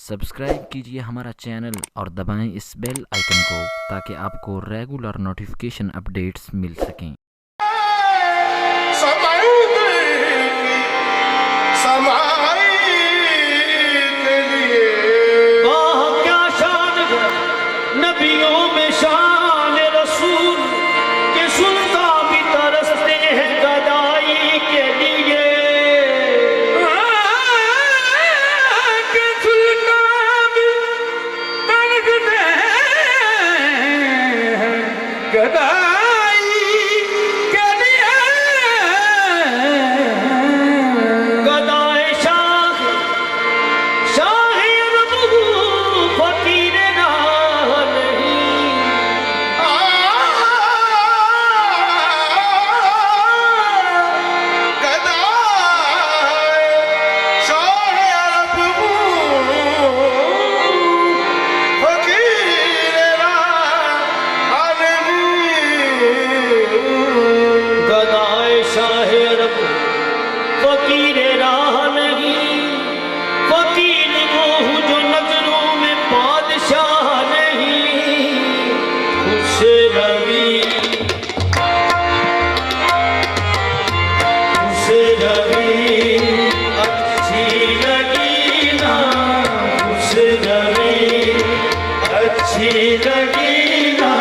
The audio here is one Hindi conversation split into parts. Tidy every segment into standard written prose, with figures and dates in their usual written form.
सब्सक्राइब कीजिए हमारा चैनल और दबाएं इस बेल आइकन को ताकि आपको रेगुलर नोटिफिकेशन अपडेट्स मिल सकें। नबियों में शान रसूल के सुल्तान भी तरसते हैं गदाई के लिए। के सुल्तान भी तरसते हैं गदाई के लिए। गदाए शाह शाह रबू फकीर फकीर राह नहीं, फकीर वो हूँ जो नजरों में बादशाह नहीं। खुश रवि अच्छी लगी ना, खुश रवि अच्छी लगी ना,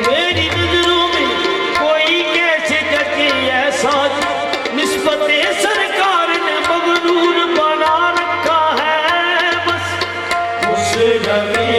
मेरी नजरों में कोई कैसे जचे ऐसा निस्बते सरकार ने मगरूर बना रखा है। बस उस रवि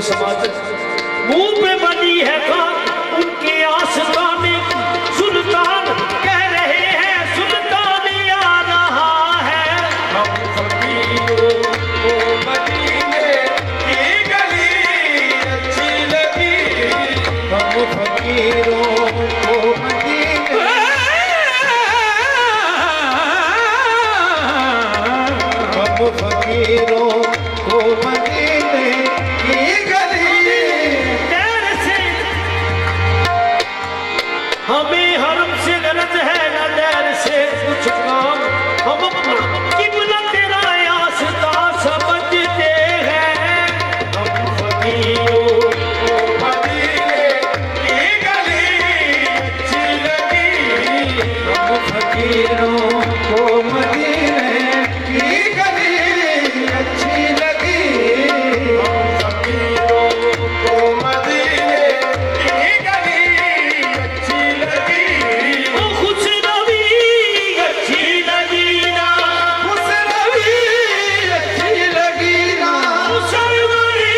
समाज मुंह पे बनी है खान उनके आस्ताने सुल्तान कह रहे हैं सुल्तान आ रहा है। हम फकीरों को मदीने की गली अच्छी लगी, हम फकीरों को मदीने, हम फकीरों को मदीने की गली। डर से हमें हरम से गरज है न डर से कुछ काम, हम अपना किबला तेरा आस्था समझते हैं। हम फकीरों को मदीने की गली अच्छी लगी, हम फकीरों को मदीने की गली अच्छी लगी, हम फकीरों को मदीने की गली अच्छी लगी। ओ खुश रवि अच्छी लगी ना, खुश रवि अच्छी लगी ना, मुसलमानी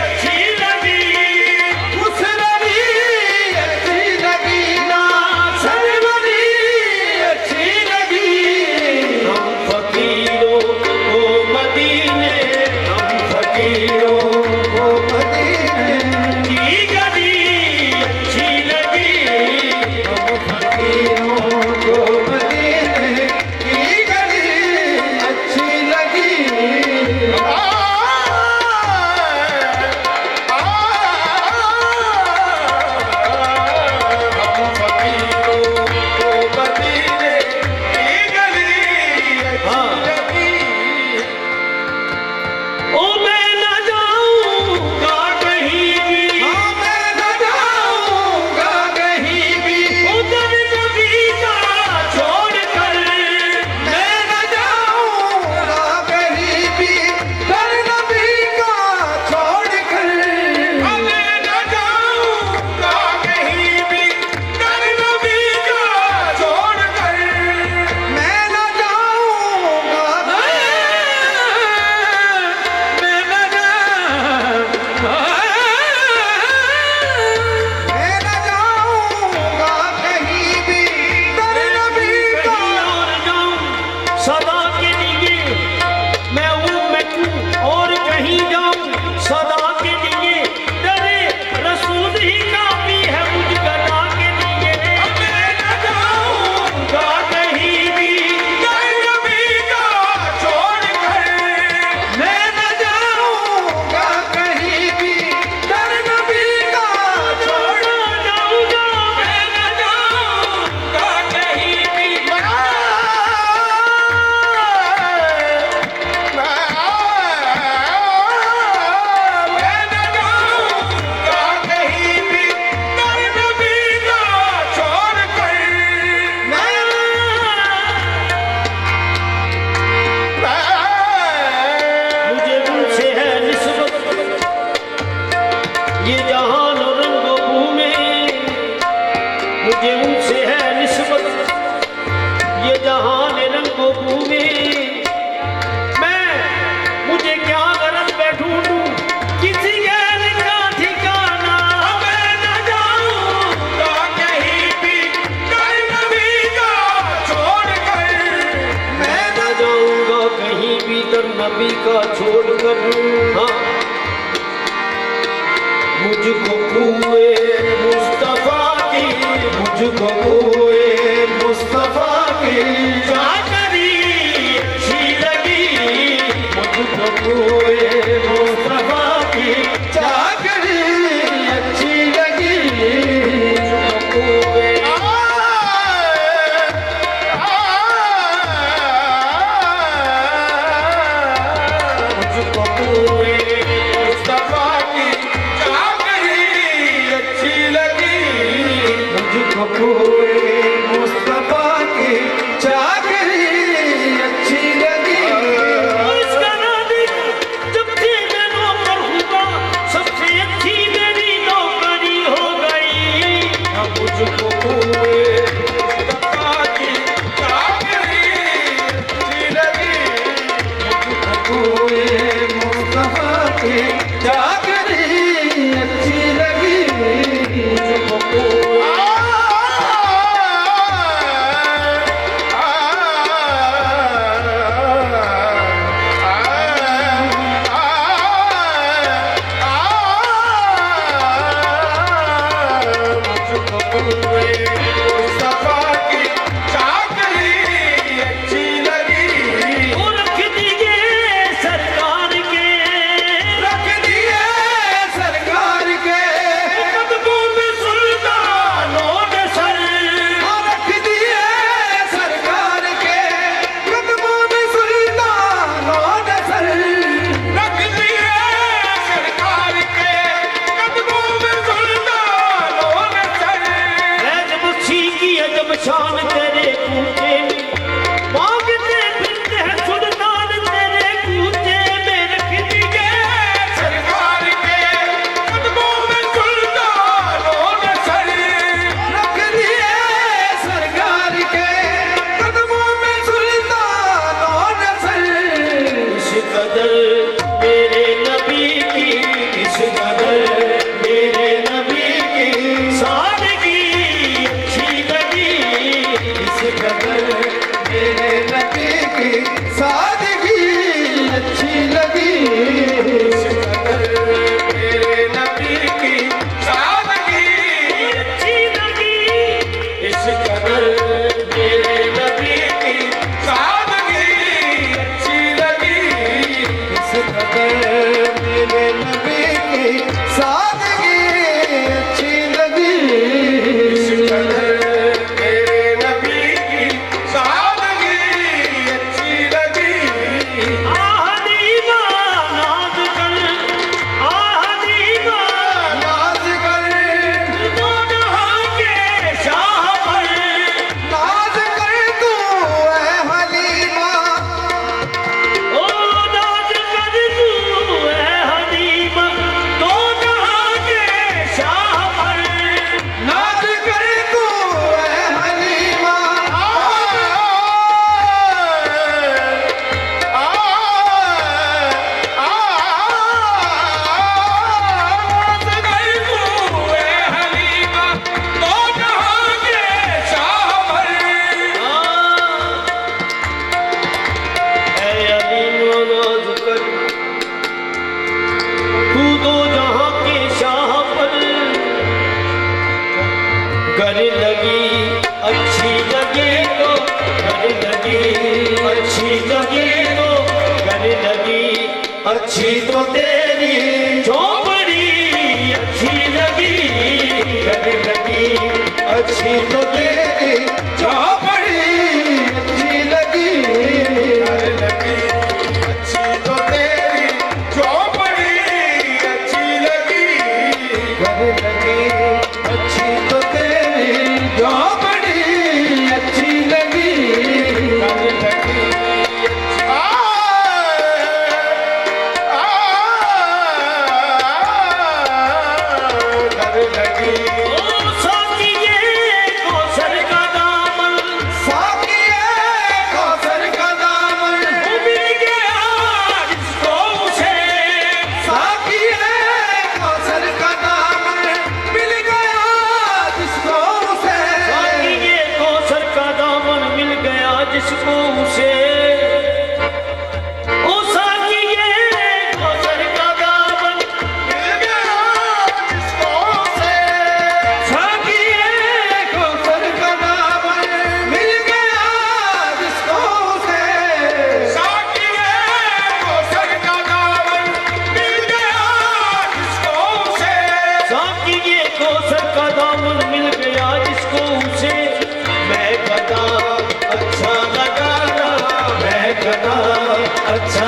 अच्छी लगी, खुश रवि अच्छी लगी ना, सरवरी अच्छी लगी। हम फकीरों को मदीने, हम फकीरों को मदीने की गली अच्छी लगी। हम फकीरों को मदीने की गली अच्छी लगी। हम फकीरों को मदीने की गली अच्छी लगी। ओ मैं न जाऊंगा कहीं भी, हाँ मैं न जाऊंगा कहीं भी, उधर कभी का छोड़ कर। मैं न जाऊंगा कहीं भी, दर नबी का छोड़ कर। मैं न जाऊंगा कहीं भी, दर नबी का छोड़ कर। मैं न जाऊंगा, मैं न मैं न जाऊंगा कहीं भी, दर नबी का। कहीं और जाऊं सदा के लिए मैं हूं मैं तू, और कहीं जाऊं सदा के लिए डरे रसूल ही काफी है मुझ गदा के लिए। मैं न जाऊंगा कहीं भी, दर नबी का छोड़ कर। मैं न जाऊंगा कहीं भी, दर नबी का छोड़ कर। जाऊंगा मैं न जाऊंगा कहीं भी, मैं न जाऊंगा कहीं भी, दर नबी का छोड़ कर। मुझे उनसे है निस्बत ये जहान और रंगो में, मुझे उनसे है निस्बत ये जहान रंगो में। मैं मुझे क्या गरज मैं ढूंढूं किसी गैर का ठिकाना। मैं न जाऊंगा कहीं भी, दर नबी का छोड़ कर। मैं न जाऊंगा कहीं भी दर नबी का छोड़कर। हाँ मुझको कुए मुस्तफा की, मुझको हुए मुस्तफा की चाकरी अच्छी लगी। मुझको हुए मुस्तफा की चाकरी अच्छी लगी। मुझको कुए मुझको हुए मुस्तफा की चाकरी अच्छी लगी। मुझको हुए मुस्तफा की चाकरी अच्छी लगी। इसका नादिक जब से मैं नौकर हुआ सबसे अच्छी मेरी नौकरी हो गई। मुझको हुए मुस्तफा की चाकरी अच्छी लगी। मुझको हुए मुस्तफा की चाकरी लगी तो घर लगी, अच्छी तो तेरी झोपड़ी अच्छी लगी घर लगी, अच्छी तो तेरी चौपड़ी अच्छी लगी घर लगी, अच्छी तो तेरी चौपड़ी अच्छी लगी घर लगी, अच्छी तो तेरी चौपड़ी अच्छी लगी घर लगी। घर लगी ओ साकिए कौसर का दामन, साकिए कौसर का दामन, मिल गया जिसको उसे, साकिए कौसर का दामन, मिल गया जिसको उसे, साकिए कौसर का दामन मिल गया जिसको उसे, ओ साकिए कौसर का दामन, मिल गया जिसको उसे, साकिए कौसर का दामन, मिल गया जिसको उसे, साकिए कौसर का दामन, मिल गया जिसको उसे, साकिए कौसर का दामन मिल गया जिसको उसे, मैं गदा अच्छा लगा, मैं गदा अच्छा